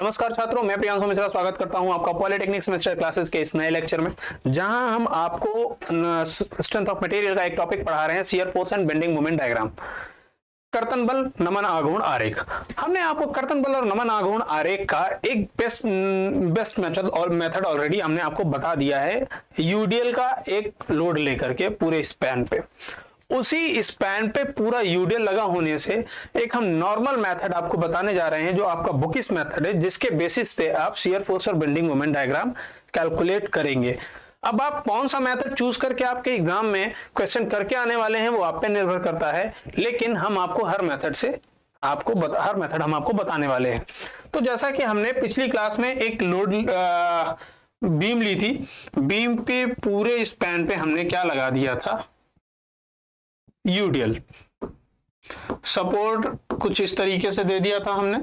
नमस्कार छात्रों, मैं प्रियांशु मिश्रा स्वागत करता हूं आपका पॉलिटेक्निक सेमेस्टर क्लासेस के इस नए लेक्चर में, जहां हम आपको स्ट्रेंथ ऑफ मटेरियल का एक टॉपिक पढ़ा रहे हैं, shear force and bending moment diagram, कर्तन बल, नमन आघूर्ण आरेख। हमने आपको कर्तन बल और नमन आघूर्ण आरेख का एक बेस्ट मेथड ऑलरेडी हमने आपको बता दिया है, यूडीएल का एक लोड लेकर के पूरे स्पैन पे। उसी स्पैन पे पूरा यूडीएल लगा होने से एक हम नॉर्मल मेथड आपको बताने जा रहे हैं, जो आपका बुकिश मेथड है, जिसके बेसिस पे आप शियर फोर्स और बेंडिंग मोमेंट डायग्राम कैलकुलेट करेंगे। अब आप कौन सा मेथड चूज करके आपके एग्जाम में क्वेश्चन करके आने वाले हैं वो आप पे निर्भर करता है, लेकिन हम आपको हर मेथड हम आपको बताने वाले हैं। तो जैसा कि हमने पिछली क्लास में एक लोड बीम ली थी, बीम के पूरे स्पैन पे हमने क्या लगा दिया था, यूडीएल। सपोर्ट कुछ इस तरीके से दे दिया था हमने,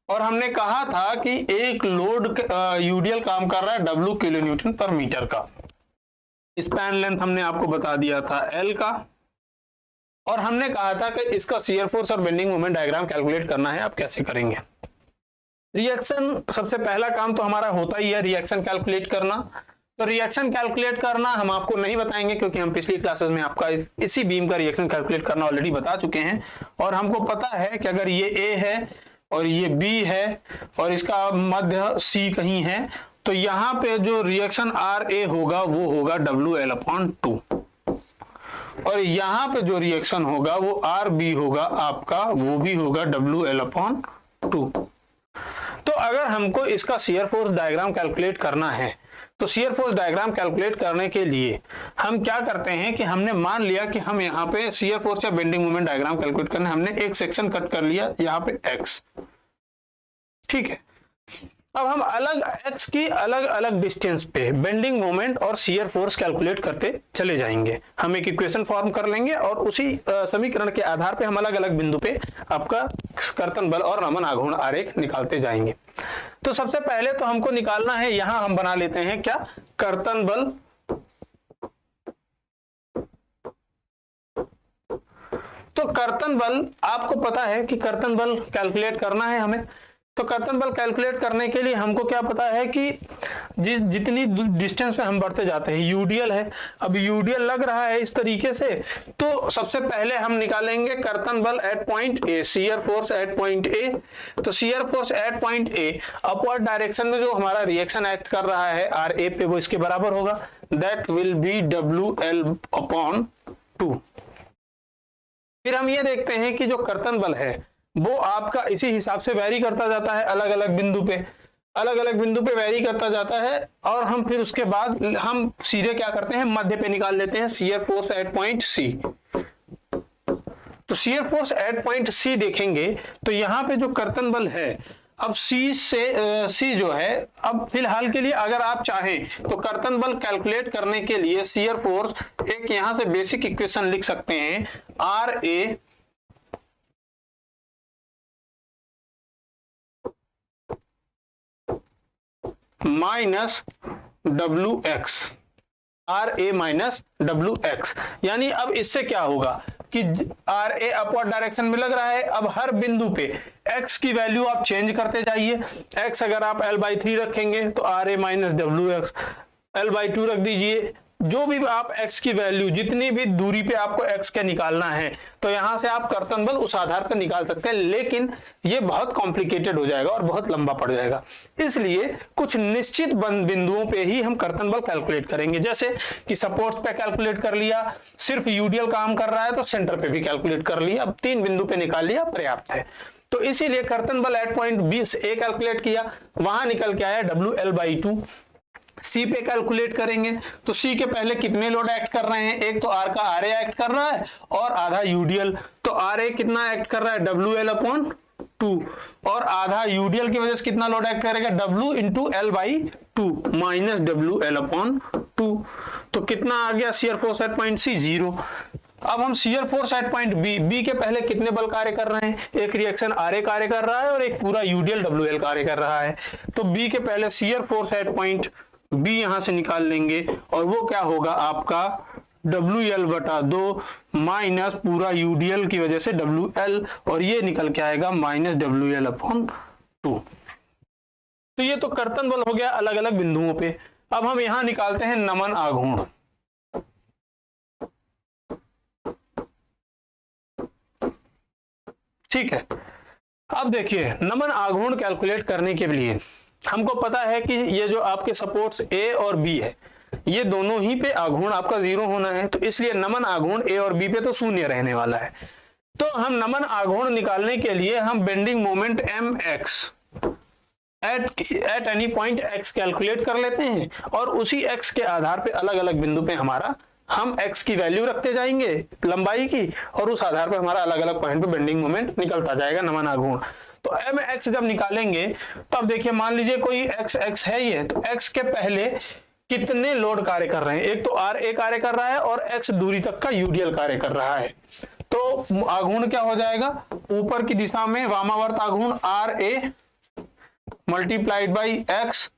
और हमने कहा था कि एक लोड यूडीएल काम कर रहा है W किलो न्यूटन पर मीटर का। स्पैन लेंथ हमने आपको बता दिया था L का, और हमने कहा था कि इसका शियर फोर्स और बेंडिंग मोमेंट डायग्राम कैलकुलेट करना है। आप कैसे करेंगे? रिएक्शन, सबसे पहला काम तो हमारा होता ही है रिएक्शन कैलकुलेट करना। तो रिएक्शन कैलकुलेट करना हम आपको नहीं बताएंगे, क्योंकि हम पिछली क्लासेस में आपका इसी बीम का रिएक्शन कैलकुलेट करना ऑलरेडी बता चुके हैं, और हमको पता है कि अगर ये A है और ये B है और इसका मध्य C कहीं है, तो यहाँ पे जो रिएक्शन RA होगा वो होगा WL/2, और यहाँ पे जो रिएक्शन होगा वो RB होगा आपका, वो भी होगा WL/2। तो अगर हमको इसका शियर फोर्स डायग्राम कैलकुलेट करना है, तो शियर फोर्स डायग्राम कैलकुलेट करने के लिए हम क्या करते हैं कि हमने मान लिया कि हम यहाँ पे शियर फोर्स या बेंडिंग मोमेंट डायग्राम कैलकुलेट करने, हमने एक सेक्शन कट कर लिया यहाँ पे X, ठीक है। अब हम अलग X की अलग अलग डिस्टेंस पे बेंडिंग मोमेंट और शियर फोर्स कैलकुलेट करते चले जाएंगे। हम एक इक्वेशन फॉर्म कर लेंगे और उसी समीकरण के आधार पे हम अलग अलग बिंदु पे आपका कर्तन बल और नमन आघूर्ण आरेख निकालते जाएंगे। तो सबसे पहले तो हमको निकालना है, यहां हम बना लेते हैं क्या, कर्तन बल। तो कर्तन बल आपको पता है कि कर्तन बल कैलकुलेट करना है हमें। तो कर्तन बल कैलकुलेट करने के लिए हमको क्या पता है कि जितनी डिस्टेंस पे हम बढ़ते जाते हैं, यूडीएल है। अब यूडीएल लग रहा है इस तरीके से, तो सबसे पहले हम निकालेंगे कर्तन बल at point A, shear force at point A. तो shear force at point A upward direction में जो हमारा रिएक्शन एक्ट कर रहा है RA पे, वो इसके बराबर होगा, दैट विल बी WL/2। फिर हम ये देखते हैं कि जो कर्तन बल है वो आपका इसी हिसाब से वैरी करता जाता है, अलग अलग बिंदु पे वैरी करता जाता है, और हम फिर उसके बाद हम सीधे क्या करते हैं, मध्य पे निकाल लेते हैं shear force at point C। तो shear force at point C देखेंगे तो यहाँ पे जो कर्तन बल है, अब C जो है, अब फिलहाल के लिए अगर आप चाहें तो कर्तन बल कैलकुलेट करने के लिए शियर फोर्स एक यहां से बेसिक इक्वेशन लिख सकते हैं, RA minus WX, RA minus WX। यानी अब इससे क्या होगा कि RA अपवर्ड डायरेक्शन में लग रहा है। अब हर बिंदु पे X की वैल्यू आप चेंज करते जाइए। X अगर आप L/3 रखेंगे तो RA माइनस WX, L/2 रख दीजिए। जो भी आप X की वैल्यू, जितनी भी दूरी पे आपको X का निकालना है, तो यहां से आप कर्तन बल उस आधार पर निकाल सकते हैं, लेकिन ये बहुत कॉम्प्लिकेटेड हो जाएगा और बहुत लंबा पड़ जाएगा। इसलिए कुछ निश्चित बिंदुओं पे ही हम कर्तन बल कैलकुलेट करेंगे। जैसे कि सपोर्ट्स पे कैलकुलेट कर लिया, सिर्फ यूडीएल काम कर रहा है तो सेंटर पे भी कैलकुलेट कर लिया, अब 3 बिंदु पे निकाल लिया, पर्याप्त है। तो इसीलिए कर्तन बल at point B A calculate किया, वहां निकल के आया WL/2। C पे कैलकुलेट करेंगे तो C के पहले कितने लोड एक्ट कर रहे हैं, एक तो R का RA एक्ट कर रहा है और आधा यूडीएल। तो RA कितना एक्ट कर रहा है, WL/2, और आधा यूडीएल की वजह से कितना लोड एक्ट करेगा, W × L/2 माइनस WL/2। तो कितना आ गया shear force at point C, 0। अब हम shear force at point B के पहले कितने बल कार्य कर रहे हैं, एक रिएक्शन RA कार्य कर रहा है और एक पूरा यूडीएल WL कार्य कर रहा है। तो B के पहले shear force at point B यहां से निकाल लेंगे, और वो क्या होगा आपका WL बटा 2 माइनस पूरा UDL की वजह से WL, और ये निकल के आएगा माइनस WL अपॉन 2। तो ये तो कर्तन बल हो गया अलग अलग बिंदुओं पे। अब हम यहां निकालते हैं नमन आघूर्ण। ठीक है, अब देखिए नमन आघूर्ण कैलकुलेट करने के लिए हमको पता है कि ये जो आपके सपोर्ट्स A और B है, ये दोनों ही पे आघूर्ण आपका 0 होना है, तो इसलिए नमन आघूर्ण A और B पे तो शून्य रहने वाला है। तो हम नमन आघूर्ण निकालने के लिए हम bending moment mx at any point x calculate कर लेते हैं, और उसी x के आधार पे अलग अलग बिंदु पे हमारा हम x की वैल्यू रखते जाएंगे लंबाई की, और उस आधार पे हमारा अलग अलग पॉइंट पे बेंडिंग मोमेंट निकलता जाएगा नमन आघूर्ण। तो mx जब निकालेंगे तो अब देखिए मान लीजिए कोई x है ये, तो x के पहले कितने लोड कार्य कर रहे हैं, एक तो RA कार्य कर रहा है और x दूरी तक का UDL कार्य कर रहा है। तो आघूर्ण क्या हो जाएगा, ऊपर की दिशा में वामावर्त आघूर्ण RA मल्टीप्लाइड बाई x,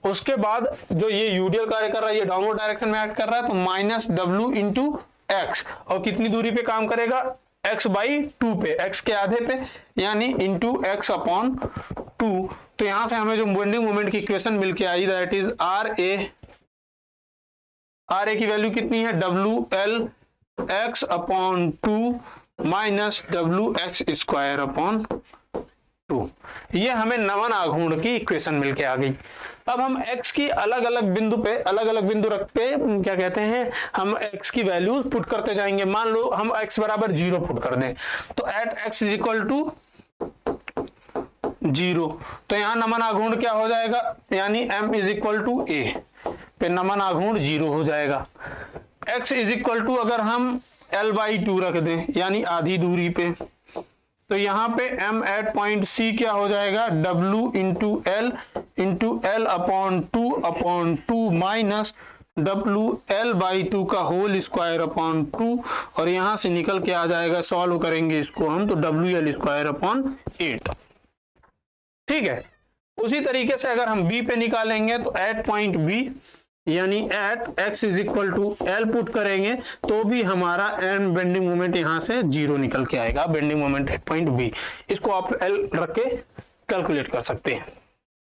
उसके बाद जो ये UDL कार्य कर रहा है ये डाउनवर्ड डायरेक्शन में एक्ट कर रहा है, तो माइनस W इंटू एक्स, और कितनी दूरी पे काम करेगा, x बाई 2 पे, x के आधे पे, यानी इंटू x अपॉन 2। तो यहां से हमें जो बेंडिंग मोमेंट की इक्वेशन मिलके आई दैट इज RA की वैल्यू कितनी है, WL x upon 2 minus WX square upon 2। ये हमें नमन आघूर्ण की इक्वेशन मिलके आ गई। अब हम x की अलग अलग बिंदु पे अलग अलग बिंदु रख पे क्या कहते हैं, हम x की वैल्यूज पुट करते जाएंगे। मान लो हम x बराबर 0 पुट कर दें, तो at x is equal to 0, तो यहाँ नमन आघूर्ण क्या हो जाएगा, यानी m is equal to a पे नमन आघूर्ण 0 हो जाएगा। x इज इक्वल टू अगर हम l बाई 2 रख दें, यानी आधी दूरी पे, तो यहाँ पे m एट पॉइंट C क्या हो जाएगा, W into L upon 2 minus WL by 2 का होल स्क्वायर अपॉन 2, और यहाँ से निकल के आ जाएगा, सॉल्व करेंगे इसको हम तो WL स्क्वायर अपॉन 8। ठीक है, उसी तरीके से अगर हम B पे निकालेंगे तो एट पॉइंट B यानी at x is equal to L put करेंगे तो भी हमारा एंड बेंडिंग मोमेंट यहां से 0 निकल के आएगा, bending moment at point B। इसको आप L रख के कैलकुलेट कर सकते हैं।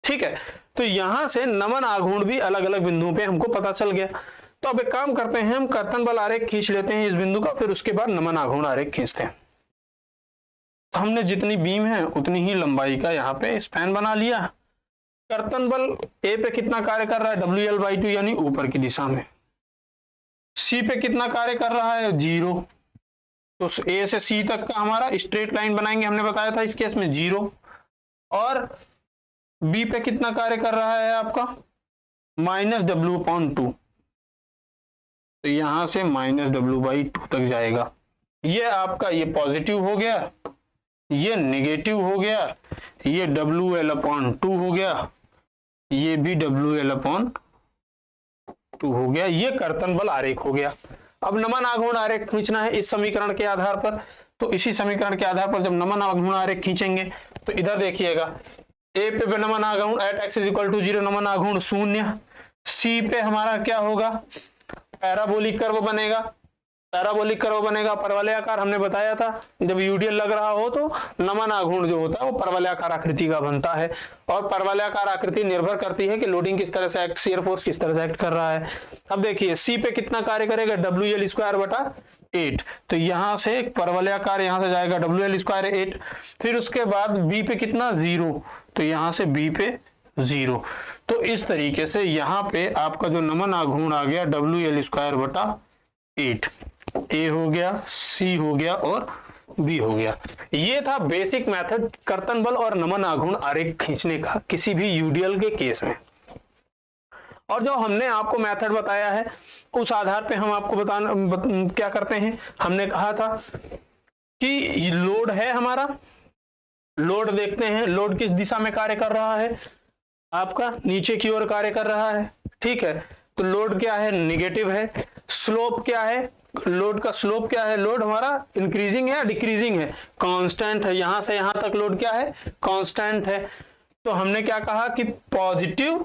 ठीक है, तो यहां से नमन आघूर्ण भी अलग अलग बिंदुओं पे हमको पता चल गया। तो अब एक काम करते हैं, हम कर्तन बल आरेख खींच लेते हैं इस बिंदु का, फिर उसके बाद नमन आघूर्ण आरेख खींचते हैं। तो हमने जितनी बीम है उतनी ही लंबाई का यहाँ पे स्पैन बना लिया। कर्तन बल A पे कितना कार्य कर रहा है, WL बाई 2 यानी ऊपर की दिशा में। C पे कितना कार्य कर रहा है, 0, तो A से C तक का हमारा स्ट्रेट लाइन बनाएंगे, हमने बताया था इस केस में 0। और B पे कितना कार्य कर रहा है आपका, माइनस W अपॉन 2, तो यहां से माइनस W बाई 2 तक जाएगा। ये आपका ये पॉजिटिव हो गया, ये नेगेटिव हो गया, ये WL अपॉन 2 हो गया, ये भी WL अपॉन 2 हो गया। ये कर्तन बल आरेख हो गया। अब नमन आघूर्ण आरेख खींचना है इस समीकरण के आधार पर, तो इसी समीकरण के आधार पर जब नमन आघूर्ण आरेख खींचेंगे तो इधर देखिएगा, A पे नमन आघूर्ण at x is equal to 0 नमन आघूर्ण 0, C पे हमारा क्या होगा, पैराबोलिक कर्व बनेगा। पैराबोलिक कर्व बनेगा, परवलयाकार, हमने बताया था जब UDL लग रहा हो तो नमन आघूर्ण जो होता है वो परवलयाकार आकृति का बनता है, और परवलयाकार आकृति निर्भर करती है कि लोडिंग किस तरह से एक्ट, शियर फोर्स किस तरह से एक्ट कर रहा है। अब देखिए C पे कितना कार्य करेगा, WL स्क्वायर बटा 8, तो यहां से परवलयाकार यहां से जाएगा WL स्क्वायर 8। फिर उसके बाद B पे कितना, 0, तो यहां से B पे 0। तो इस तरीके से यहाँ पे आपका जो नमन आघूर्ण आ गया WL स्क्वायर बटा 8, A हो गया, C हो गया और B हो गया। ये था बेसिक मेथड कर्तन बल और नमन आघूर्ण आरेख खींचने का किसी भी UDL के केस में। और जो हमने आपको मेथड बताया है उस आधार पे हम आपको क्या करते हैं, हमने कहा था कि लोड है हमारा, लोड देखते हैं, लोड किस दिशा में कार्य कर रहा है, आपका नीचे की ओर कार्य कर रहा है। ठीक है, तो लोड क्या है, निगेटिव है। स्लोप क्या है, लोड का स्लोप क्या है, लोड हमारा इंक्रीजिंग है डिक्रीजिंग है, कांस्टेंट है, यहां से यहां तक लोड क्या है, कांस्टेंट है। तो हमने क्या कहा कि पॉजिटिव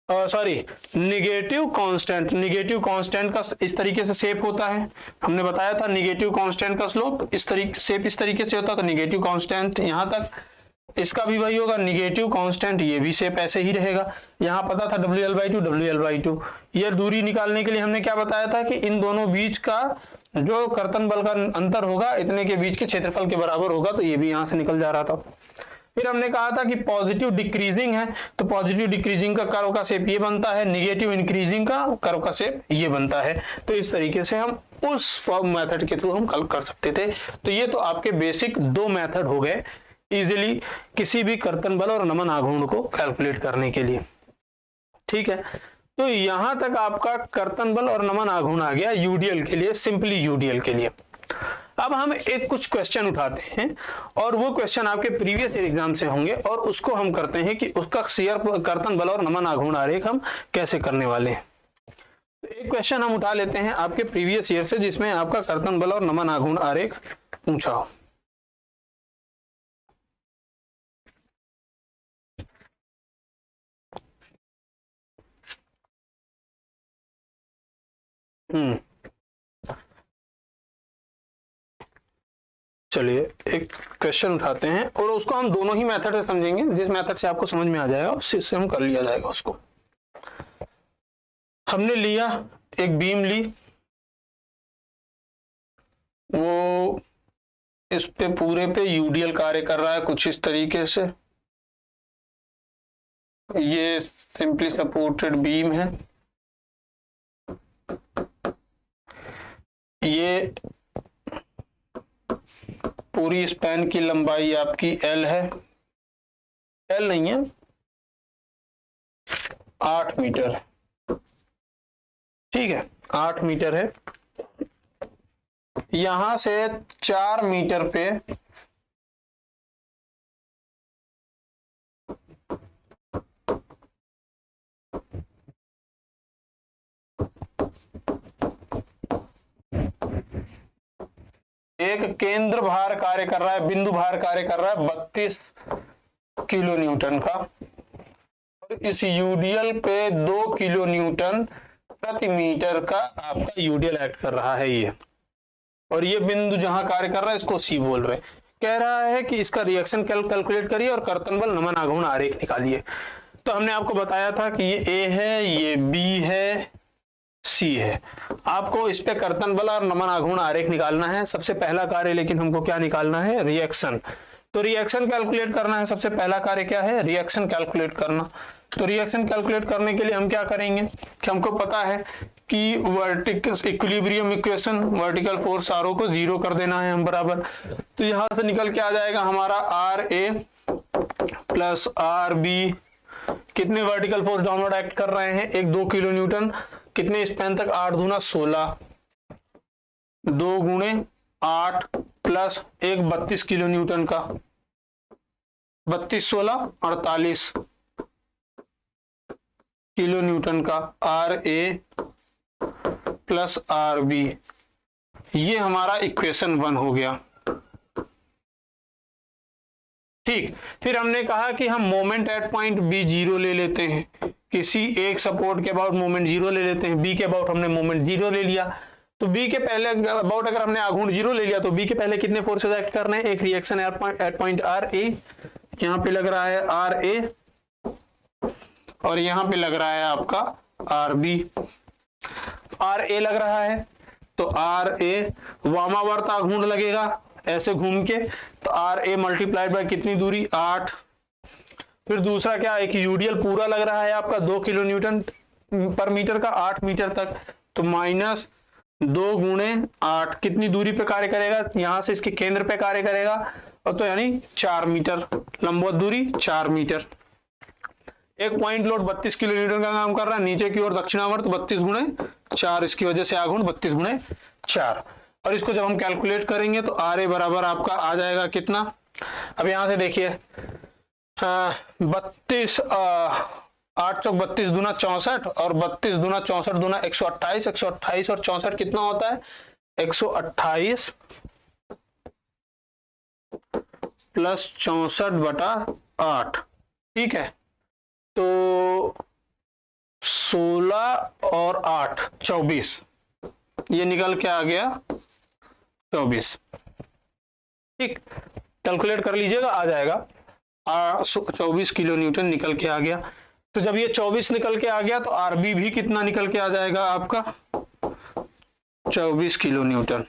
सॉरी, निगेटिव कांस्टेंट का इस तरीके से शेप होता है। हमने बताया था निगेटिव कांस्टेंट का स्लोप इस तरीके से होता है। तो निगेटिव कांस्टेंट यहां तक, इसका भी वही होगा, निगेटिव कांस्टेंट ये भी शेप ऐसे ही रहेगा। यहाँ पता था WL/2 ये दूरी निकालने के लिए हमने क्या बताया था कि इन दोनों बीच का जो कर्तन बल का अंतर होगा इतने के बीच के क्षेत्रफल के बराबर होगा। तो ये भी यहां से निकल जा रहा था। फिर हमने कहा था कि पॉजिटिव डिक्रीजिंग है, तो पॉजिटिव डिक्रीजिंग का कर्व का शेप ये बनता है, निगेटिव इंक्रीजिंग का कर्व का शेप ये बनता है। तो इस तरीके से हम उस फॉर्म मेथड के थ्रू हम कल कर सकते थे। तो ये तो आपके बेसिक दो मेथड हो गए इजीली किसी भी कर्तन बल और नमन आघूर्ण को कैलकुलेट करने के लिए। ठीक है, तो यहां तक आपका कर्तन बल और नमन आघूर्ण आ गया यूडीएल के लिए, सिंपली यूडीएल के लिए। अब हम एक कुछ क्वेश्चन उठाते हैं और वो क्वेश्चन आपके प्रीवियस ईयर एग्जाम से होंगे और उसको हम करते हैं कि उसका शेयर कर्तन बल और नमन आघूर्ण आरेख हम कैसे करने वाले हैं। तो एक क्वेश्चन हम उठा लेते हैं आपके प्रीवियस ईयर से जिसमें आपका कर्तन बल और नमन आघूर्ण आरेख पूछा हो। चलिए एक क्वेश्चन उठाते हैं और उसको हम दोनों ही मेथड से समझेंगे, जिस मेथड से आपको समझ में आ जाएगा उससे हम कर लिया जाएगा उसको। हमने लिया एक बीम ली, वो इस पे पूरे पे यूडीएल कार्य कर रहा है कुछ इस तरीके से। ये सिंपली सपोर्टेड बीम है, ये पूरी स्पैन की लंबाई आपकी L है, L नहीं है 8 मीटर, ठीक है 8 मीटर है। यहां से 4 मीटर पे एक केंद्र भार कार्य कर रहा है, बिंदु भार कार्य कर रहा है 32 किलो न्यूटन का, और इस यूडीएल पे 2 किलो न्यूटन प्रति मीटर का आपका यूडीएल एक्ट कर रहा है ये। और ये बिंदु जहां कार्य कर रहा है इसको सी बोल रहे हैं। कह रहा है कि इसका रिएक्शन कैलकुलेट करिए और कर्तन बल नमन आघूर्ण आरेख निकालिए। तो हमने आपको बताया था कि ये ए है, ये बी है, सी है। आपको इस पे कर्तन बल और नमन आघूर्ण आरेख निकालना है। सबसे पहला कार्य लेकिन हमको क्या निकालना है, रिएक्शन। तो रिएक्शन कैलकुलेट करना है। सबसे पहला कार्य क्या है, रिएक्शन कैलकुलेट करना। तो रिएक्शन कैलकुलेट करने के लिए हम क्या करेंगे कि हमको पता है कि vertical equilibrium equation, vertical force R को 0 कर देना है हम बराबर। तो यहां से निकल के आ जाएगा हमारा R A plus R B, कितने वर्टिकल फोर्स डाउनवर्ड एक्ट कर रहे हैं, एक 2 किलो न्यूटन, कितने स्पैन तक, 8 दूना 16, 2 गुणे 8 प्लस एक 32 किलो न्यूटन का, 32 16 48 किलो न्यूटन का R A plus R B. ये हमारा इक्वेशन 1 हो गया। ठीक, फिर हमने कहा कि हम मोमेंट एट पॉइंट बी 0 ले लेते हैं, किसी एक सपोर्ट के अबाउट मोमेंट 0 ले लेते हैं। बी के अबाउट हमने मोमेंट 0 ले लिया, तो बी के पहले अबाउट अगर हमने आघूर्ण 0 ले लिया तो बी के पहले कितने फोर्सेस एक्ट करने हैं, एक reaction at point R A, यहाँ पे लग रहा है आर ए और यहाँ पे लग रहा है आपका आर बी। आर ए लग रहा है तो आर ए वामावर्त आघूर्ण लगेगा ऐसे घूम के, तो आर ए मल्टीप्लाइड बाय कितनी दूरी 8। फिर दूसरा क्या, एक यूडीएल पूरा लग रहा है आपका 2 किलो न्यूटन पर मीटर का 8 मीटर तक, तो माइनस 2 गुणे 8 कितनी दूरी पे कार्य करेगा, यहां से इसके केंद्र पे कार्य करेगा, और तो यानी 4 मीटर लंबवत दूरी 4 मीटर। एक पॉइंट लोड 32 किलो न्यूटन का काम कर रहा है, नीचे की ओर दक्षिणावर्त 32 गुणे 4, इसकी वजह से आघूर्ण 32 गुणे 4। और इसको जब हम कैलकुलेट करेंगे तो आर ए बराबर आपका आ जाएगा कितना, अब यहां से देखिए 32 8 चौक 32 दूना 64 और 32 दूना 64 दूना 128, 128 और 64 कितना होता है 128 प्लस 64/8। ठीक है, तो 16 और 8 24, ये निकल के आ गया 24। ठीक, कैलकुलेट कर लीजिएगा, आ जाएगा 24 किलो न्यूटन निकल के आ गया। तो जब ये 24 निकल के आ गया तो आरबी भी कितना निकल के आ जाएगा आपका 24 किलो न्यूटन।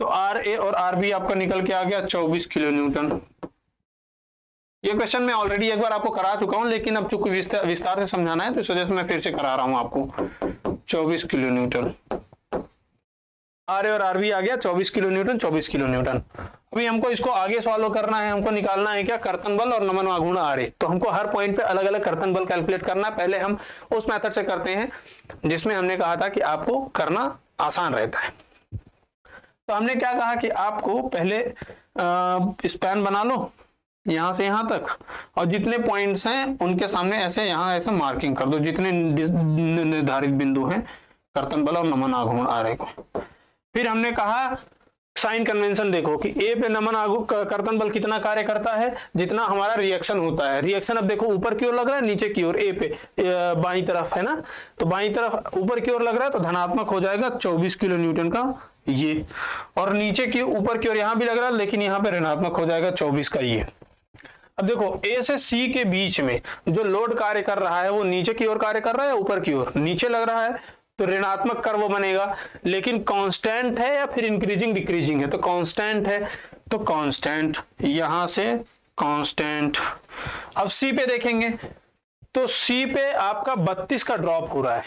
तो आर ए और आर बी आपका निकल के आ गया 24 किलो न्यूटन। ये क्वेश्चन मैं ऑलरेडी एक बार आपको करा चुका हूं, लेकिन अब चूंकि विस्तार से समझाना है तो इस वजह से मैं फिर से करा रहा हूं आपको। 24 किलो न्यूटन, आर ए और आर बी आ गया 24 किलो न्यूटन, 24 किलो न्यूटन। अभी हमको इसको आगे सॉल्व करना है, हमको निकालना है क्या, कर्तन बल और नमन आघूर्ण आर ए। तो हमको हर पॉइंट पे अलग अलग कर्तन बल कैलकुलेट करना है। पहले हम उस मेथड से करते हैं जिसमें हमने कहा था कि आपको करना आसान रहता है। तो हमने क्या कहा कि आपको पहले स्पैन बना लो यहां से यहां तक, और जितने पॉइंट्स हैं उनके सामने ऐसे यहां ऐसे मार्किंग कर दो, जितने निर्धारित बिंदु हैं कर्तन बल और नमन आघूर्ण आ रहे को। फिर हमने कहा साइन कन्वेंशन देखो कि ए पे नमन कर्तन बल कितना कार्य करता है, जितना हमारा रिएक्शन होता है। रिएक्शन अब देखो ऊपर की ओर लग रहा है, नीचे की ओर ए पे बाईं तरफ है ना, तो बाईं तरफ ऊपर की ओर लग रहा है तो धनात्मक हो जाएगा 24 किलो न्यूटन का ये, और नीचे की ऊपर की ओर यहां भी लग रहा है लेकिन यहाँ पे ऋणात्मक हो जाएगा 24 का ये। अब देखो ए से सी के बीच में जो लोड कार्य कर रहा है वो नीचे की ओर कार्य कर रहा है या ऊपर की ओर, नीचे लग रहा है, तो ऋणात्मक कर्व बनेगा। लेकिन कांस्टेंट है या फिर इंक्रीजिंग डिक्रीजिंग है, तो कांस्टेंट है, तो कांस्टेंट यहां से कांस्टेंट। अब सी पे देखेंगे तो सी पे आपका 32 का ड्रॉप हो रहा है,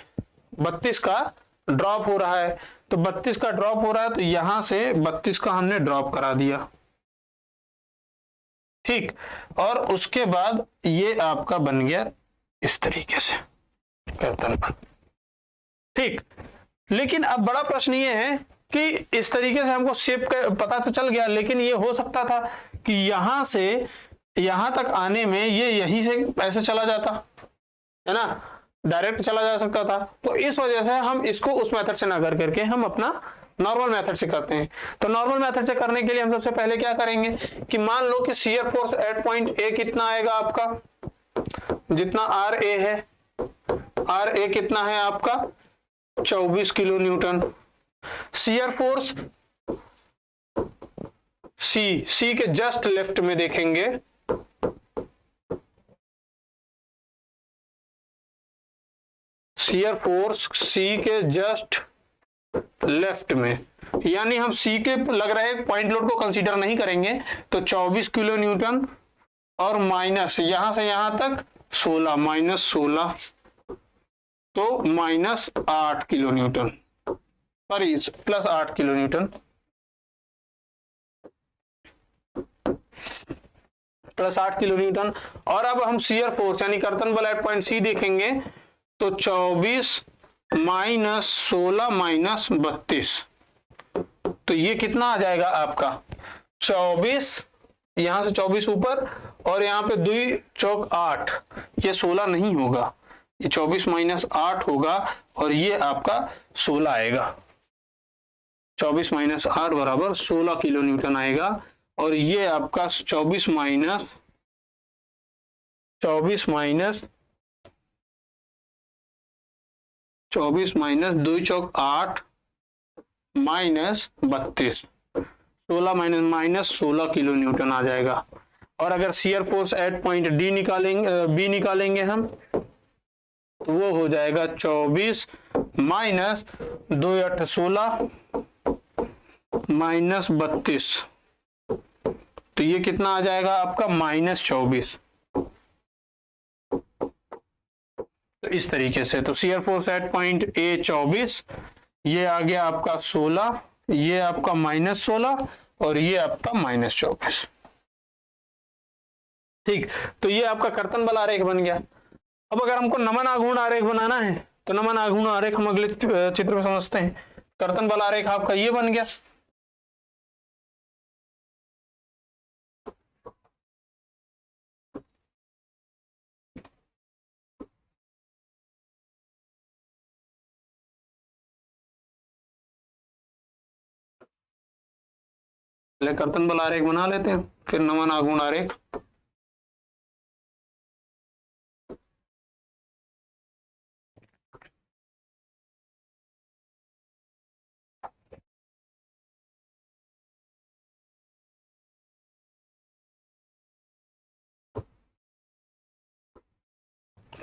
32 का ड्रॉप हो रहा है, तो 32 का ड्रॉप हो रहा है तो यहां से 32 का हमने ड्रॉप करा दिया। ठीक, और उसके बाद ये आपका बन गया इस तरीके से कर्तन बल। ठीक, लेकिन अब बड़ा प्रश्न ये है कि इस तरीके से हमको शेप का पता तो चल गया, लेकिन ये हो सकता था कि यहां से यहां तक आने में ये यहीं से ऐसे चला जाता है ना, डायरेक्ट चला जा सकता था। तो इस वजह से हम इसको उस मेथड से ना कर करके हम अपना नॉर्मल मेथड से करते हैं। तो नॉर्मल मेथड से करने के लिए हम सबसे पहले क्या करेंगे कि मान लो कि शियर फोर्स एट पॉइंट ए कितना आएगा आपका, जितना आर ए है, आर ए कितना है आपका 24 किलो न्यूटन। शियर फोर्स सी के जस्ट लेफ्ट में देखेंगे, शियर फोर्स सी के जस्ट लेफ्ट में, यानी हम सी के लग रहे पॉइंट लोड को कंसीडर नहीं करेंगे, तो 24 किलो न्यूटन और माइनस यहां से यहां तक 16, माइनस 16 तो minus 8 kilo Newton, sorry plus 8 kilo Newton, plus 8 kilo Newton. और अब हम शियर फोर्स यानी कर्तन बल एट पॉइंट सी देखेंगे तो 24 माइनस 16 माइनस 32, तो ये कितना आ जाएगा आपका 24, यहां से 24 ऊपर और यहाँ पे 2 चौक 8, ये 16 नहीं होगा, ये 24 माइनस 8 होगा और ये आपका 16 आएगा। 24 माइनस 8 बराबर 16 किलो न्यूटन आएगा, और ये आपका 24 माइनस 2 चौक 8 माइनस 32, 16 माइनस 16 किलो न्यूटन आ जाएगा। और अगर shear force at point D निकालेंगे, बी निकालेंगे हम, तो वो हो जाएगा 24 माइनस 2 8 16 माइनस 32, तो ये कितना आ जाएगा आपका माइनस 24। तो इस तरीके से तो शियर फोर्स एट पॉइंट ए 24, ये आ गया आपका 16, ये आपका माइनस 16 और ये आपका माइनस 24। ठीक, तो ये आपका कर्तन बल आरेख बन गया। अब अगर हमको नमन आघूर्ण आरेख बनाना है तो नमन आघूर्ण आरेख हम अगले चित्र में समझते हैं। कर्तन बल आरेख आपका ये बन गया। पहले कर्तन बल आरेख बना लेते हैं, फिर नमन आघूर्ण आरेख।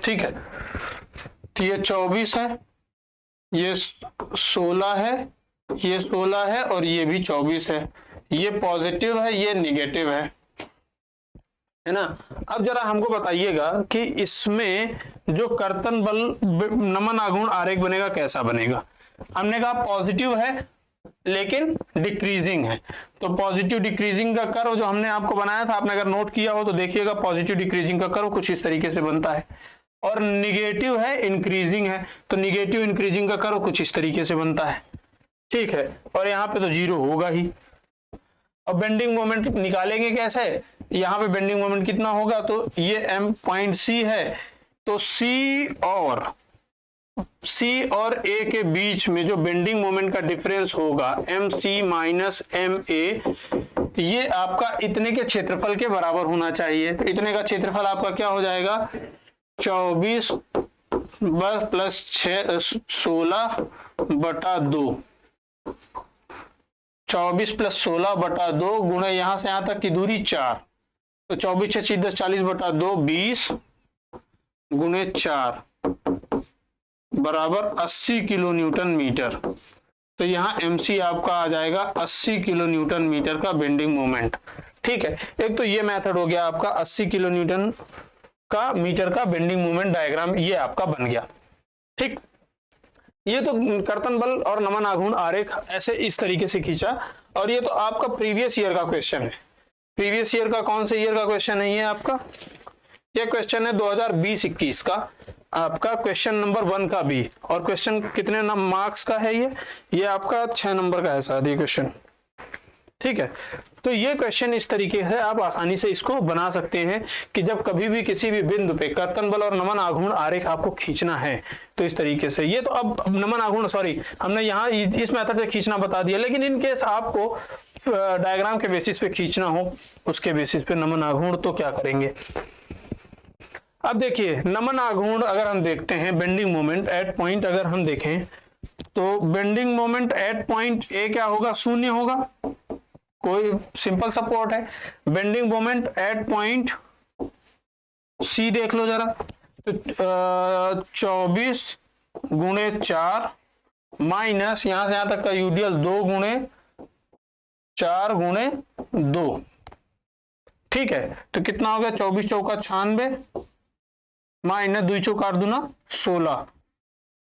ठीक है, तो ये 24 है, ये 16 है, ये 16 है और ये भी 24 है। ये पॉजिटिव है, ये निगेटिव है ना। अब जरा हमको बताइएगा कि इसमें जो कर्तन बल नमन आघूर्ण आरेख बनेगा कैसा बनेगा। हमने कहा पॉजिटिव है लेकिन डिक्रीजिंग है, तो पॉजिटिव डिक्रीजिंग का कर्व जो हमने आपको बनाया था, आपने अगर नोट किया हो तो देखिएगा, पॉजिटिव डिक्रीजिंग का कर्व कुछ इस तरीके से बनता है। और निगेटिव है इंक्रीजिंग है, तो निगेटिव इंक्रीजिंग का कर्व कुछ इस तरीके से बनता है। ठीक है, और यहाँ पे तो जीरो होगा ही। अब बेंडिंग मोमेंट निकालेंगे कैसे, यहाँ पे बेंडिंग मोमेंट कितना होगा, तो ये एम पॉइंट सी है, तो सी और ए के बीच में जो बेंडिंग मोमेंट का डिफरेंस होगा M C minus M A, ये आपका इतने के क्षेत्रफल के बराबर होना चाहिए। तो इतने का क्षेत्रफल आपका क्या हो जाएगा, 24 प्लस 16/2, 24 प्लस 16/2 गुणे यहां से यहां तक की दूरी 4, तो 24 6 10 40/2 20 गुणे 4 बराबर 80 किलो न्यूटन मीटर। तो यहाँ MC आपका आ जाएगा 80 किलो न्यूटन मीटर का बेंडिंग मोमेंट। ठीक है, एक तो ये मेथड हो गया आपका 80 किलो न्यूटन का मीटर का बेंडिंग मोमेंट डायग्राम, ये आपका बन गया। ठीक, ये तो कर्तन बल और नमन आघूर्ण आरेख ऐसे इस तरीके से खींचा। और ये तो आपका प्रीवियस ईयर का क्वेश्चन है। प्रीवियस ईयर का कौन से ईयर का क्वेश्चन है, ये आपका ये क्वेश्चन है 2020-21 का, आपका क्वेश्चन नंबर 1 का बी। और क्वेश्चन कितने मार्क्स का है, ये आपका 6 नंबर का है शायद ये क्वेश्चन। ठीक है, तो ये क्वेश्चन इस तरीके से आप आसानी से इसको बना सकते हैं कि जब कभी भी किसी भी बिंदु पे कर्तन बल और नमन आघूर्ण आरेख आपको खींचना है तो इस तरीके से। ये तो अब नमन आघूर्ण हमने यहाँ इस मेथड से खींचना बता दिया, लेकिन इन केस आपको डायग्राम के बेसिस पे खींचना हो, उसके बेसिस पे नमन आघूर्ण, तो क्या करेंगे। अब देखिए नमन आघूर्ण अगर हम देखते हैं, बेंडिंग मोमेंट एट पॉइंट अगर हम देखें तो bending moment at point A क्या होगा, शून्य होगा, कोई सिंपल सपोर्ट है। Bending moment at point C देख लो जरा, तो 24 गुणे 4 माइनस यहां से यहां तक का यूडियल 2 गुणे 4 गुणे 2। ठीक है, तो कितना हो गया, 24 चौका 96 माइनस 2 चौका 8 दूना 16,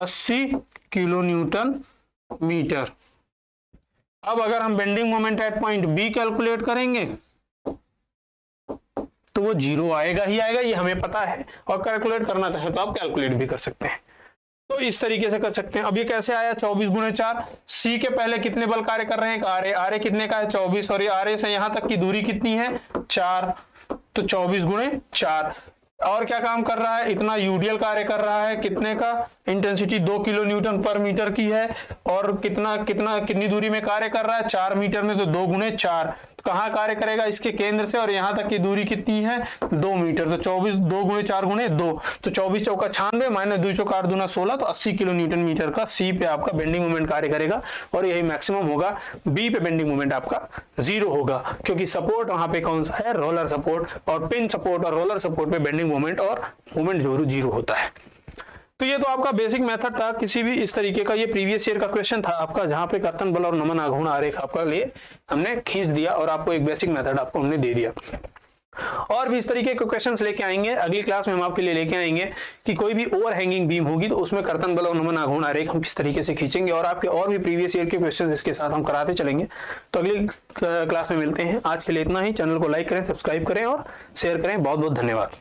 80 किलो न्यूटन मीटर। अब अगर हम bending moment at point B calculate करेंगे तो वो 0 आएगा ही आएगा, ये हमें पता है। और कैलकुलेट करना चाहे तो आप कैलकुलेट भी कर सकते हैं, तो इस तरीके से कर सकते हैं। अब ये कैसे आया, 24 गुणे 4, सी के पहले कितने बल कार्य कर रहे हैं, आरे कितने का है 24, और ये आरे से यहां तक की दूरी कितनी है 4, तो 24 गुणे 4। और क्या काम कर रहा है, इतना यूडियल कार्य कर रहा है, कितने का, इंटेंसिटी 2 किलो न्यूटन पर मीटर की है, और कितनी दूरी में कार्य कर रहा है 4 मीटर में, तो 2 गुणे 4, तो कहाँ कार्य करेगा, इसके केंद्र से, और यहाँ तक की दूरी कितनी है 2 मीटर, तो 24 2 गुणे 4 गुणे 2, तो 24 चौका 96 माइनस 2 चौका 8 दूना 16, तो 80 किलो न्यूटन मीटर का सी पे आपका बेंडिंग मोमेंट कार्य करेगा। और यही मैक्सिमम होगा। बी पे बेंडिंग मोमेंट आपका 0 होगा, क्योंकि सपोर्ट वहां पे कौन सा है, रोलर सपोर्ट, और पिन सपोर्ट और रोलर सपोर्ट पे बेंडिंग मोमेंट और मोमेंट 0 होता है। तो ये तो आपका बेसिक मेथड था, किसी भी इस तरीके का, ये प्रीवियस ईयर का क्वेश्चन था आपका, जहां पे कर्तन बल और नमन आघूर्ण आरेख आपका लिए हमने खींच दिया और आपको एक बेसिक मेथड आपको हमने दे दिया। और भी इस तरीके के क्वेश्चंस लेके आएंगे अगली क्लास में, हम आपके लिए लेके आएंगे कि कोई भी ओवर हैंगिंग बीम होगी तो उसमें कर्तन बल और नमन आघूर्ण आरेख हम किस तरीके से खींचेंगे, और आपके और भी प्रीवियस ईयर के क्वेश्चंस इसके साथ हम कराते चलेंगे। तो अगली क्लास में मिलते हैं। आज के लिए इतना ही। चैनल को लाइक करें, सब्सक्राइब करें और शेयर करें। बहुत बहुत धन्यवाद।